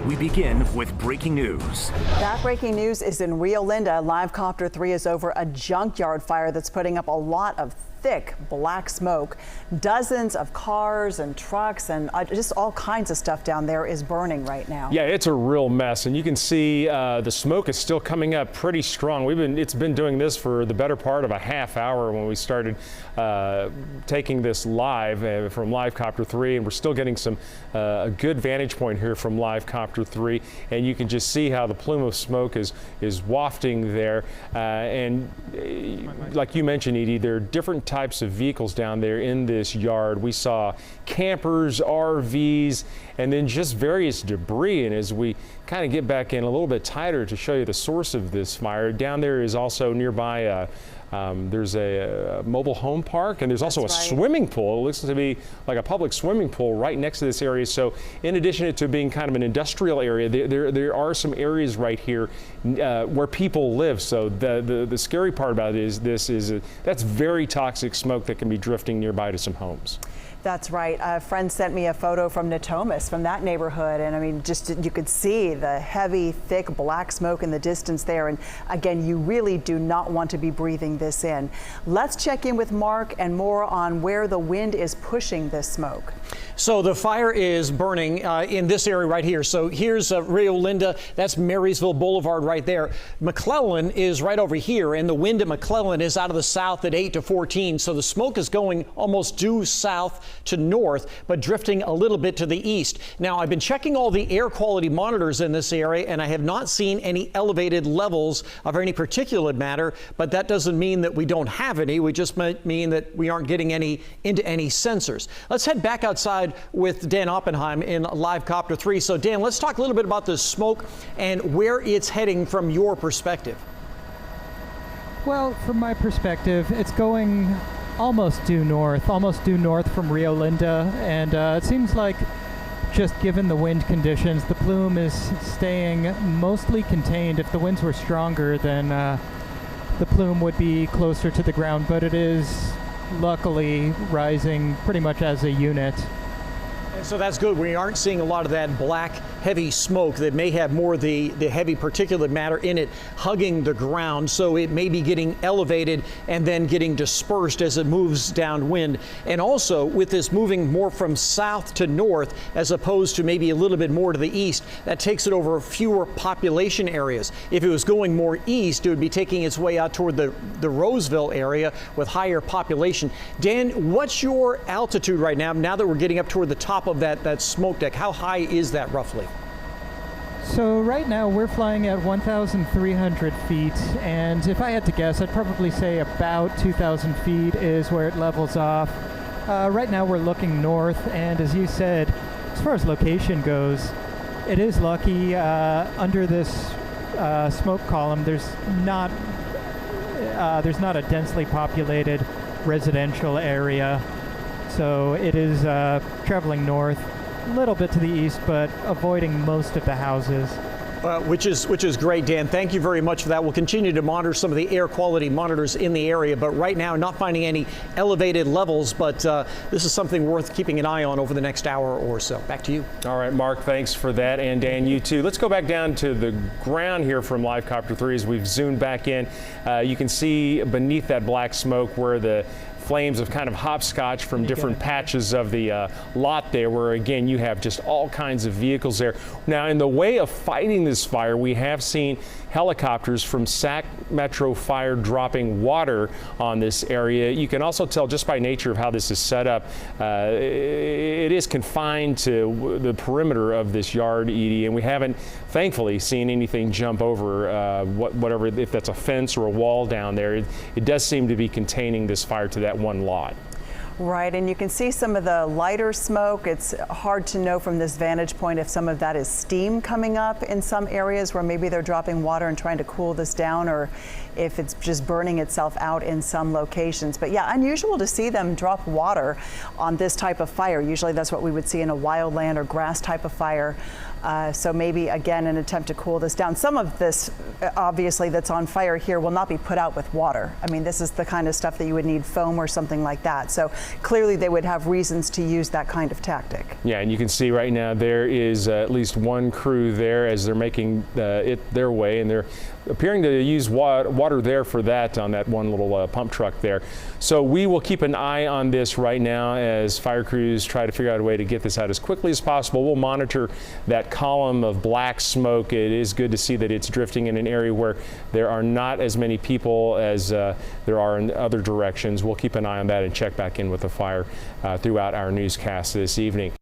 We begin with breaking news. That breaking news is in Rio Linda. Live Copter 3 is over a junkyard fire that's putting up a lot of thick black smoke. Dozens of cars and trucks and just all kinds of stuff down there is burning right now. Yeah, it's a real mess, and you can see the smoke is still coming up pretty strong. It's been doing this for the better part of a half hour when we started taking this live from Live Copter 3, and we're still getting a good vantage point here from Live Copter 3, and you can just see how the plume of smoke is wafting there. And like you mentioned, Edie, there are different types of vehicles down there in this yard. We saw campers, RVs, and then just various debris. And as we kind of get back in a little bit tighter to show you the source of this fire, down there is also nearby there's a mobile home park, and there's also a swimming pool. It looks to be like a public swimming pool right next to this area. So in addition to being kind of an industrial area, there are some areas right here where people live. So the scary part about it is that's very toxic smoke that can be drifting nearby to some homes. That's right. A friend sent me a photo from Natomas, from that neighborhood, and I mean, just you could see the heavy, thick black smoke in the distance there. And again, you really do not want to be breathing this in. Let's check in with Mark and more on where the wind is pushing this smoke. So the fire is burning in this area right here. So here's Rio Linda. That's Marysville Boulevard right there. McClellan is right over here, and the wind at McClellan is out of the south at 8 to 14. So the smoke is going almost due south to north, but drifting a little bit to the east. Now, I've been checking all the air quality monitors in this area, and I have not seen any elevated levels of any particulate matter, but that doesn't mean that we don't have any. We just might mean that we aren't getting any into any sensors. Let's head back outside with Dan Oppenheim in Live Copter 3. So Dan, let's talk a little bit about the smoke and where it's heading from your perspective. Well, from my perspective, it's going almost due north from Rio Linda, and it seems like, just given the wind conditions, the plume is staying mostly contained. If the winds were stronger, then the plume would be closer to the ground, but it is luckily rising pretty much as a unit. And so that's good. We aren't seeing a lot of that black, heavy smoke that may have more of the heavy particulate matter in it hugging the ground. So it may be getting elevated and then getting dispersed as it moves downwind. And also, with this moving more from south to north, as opposed to maybe a little bit more to the east, that takes it over fewer population areas. If it was going more east, it would be taking its way out toward the Roseville area with higher population. Dan, what's your altitude right now that we're getting up toward the top of that smoke deck? How high is that roughly? So right now we're flying at 1,300 feet, and if I had to guess, I'd probably say about 2,000 feet is where it levels off. Right now we're looking north, and as you said, as far as location goes, it is lucky. Under this smoke column, there's not a densely populated residential area. So it is traveling north, a little bit to the east, but avoiding most of the houses. Which is great, Dan. Thank you very much for that. We'll continue to monitor some of the air quality monitors in the area, but right now not finding any elevated levels, but this is something worth keeping an eye on over the next hour or so. Back to you. All right, Mark, thanks for that, and Dan, you too. Let's go back down to the ground here from Live Copter 3 as we've zoomed back in. You can see beneath that black smoke where the flames of kind of hopscotch from different patches of the lot there, where again you have just all kinds of vehicles there. Now, in the way of fighting this fire, we have seen helicopters from Sac Metro Fire dropping water on this area. You can also tell just by nature of how this is set up, it is confined to the perimeter of this yard, Edie, and we haven't, thankfully, seen anything jump over whatever, if that's a fence or a wall down there. It does seem to be containing this fire to that one lot. Right, and you can see some of the lighter smoke. It's hard to know from this vantage point if some of that is steam coming up in some areas where maybe they're dropping water and trying to cool this down, or if it's just burning itself out in some locations. But yeah, unusual to see them drop water on this type of fire. Usually that's what we would see in a wildland or grass type of fire. So maybe, again, an attempt to cool this down. Some of this, obviously, that's on fire here will not be put out with water. I mean, this is the kind of stuff that you would need foam or something like that. So clearly they would have reasons to use that kind of tactic. Yeah, and you can see right now there is at least one crew there as they're making it their way, and they're appearing to use water there for that on that one little pump truck there. So we will keep an eye on this right now as fire crews try to figure out a way to get this out as quickly as possible. We'll monitor that column of black smoke. It is good to see that it's drifting in an area where there are not as many people as there are in other directions. We'll keep an eye on that and check back in with the fire throughout our newscast this evening.